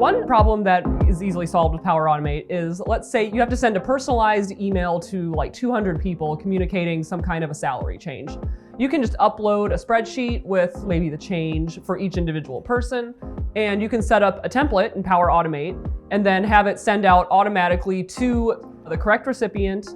One problem that is easily solved with Power Automate is, let's say you have to send a personalized email to like 200 people communicating some kind of a salary change. You can just upload a spreadsheet with maybe the change for each individual person, and you can set up a template in Power Automate and then have it send out automatically to the correct recipient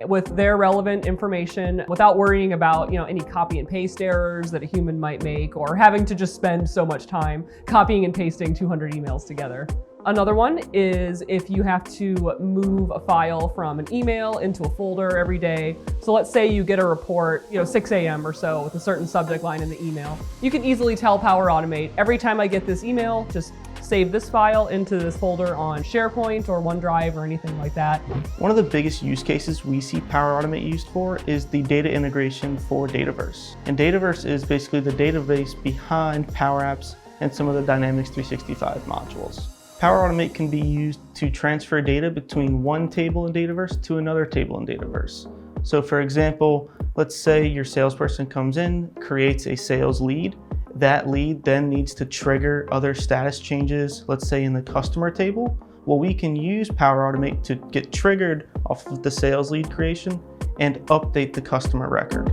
with their relevant information without worrying about any copy and paste errors that a human might make, or having to just spend so much time copying and pasting 200 emails together. Another one is if you have to move a file from an email into a folder every day. So let's say you get a report 6 a.m. or so with a certain subject line in the email. You can easily tell Power Automate, every time I get this email, just save this file into this folder on SharePoint or OneDrive or anything like that. One of the biggest use cases we see Power Automate used for is the data integration for Dataverse. And Dataverse is basically the database behind Power Apps and some of the Dynamics 365 modules. Power Automate can be used to transfer data between one table in Dataverse to another table in Dataverse. So for example, let's say your salesperson comes in, creates a sales lead. That lead then needs to trigger other status changes, let's say in the customer table. Well, we can use Power Automate to get triggered off of the sales lead creation and update the customer record.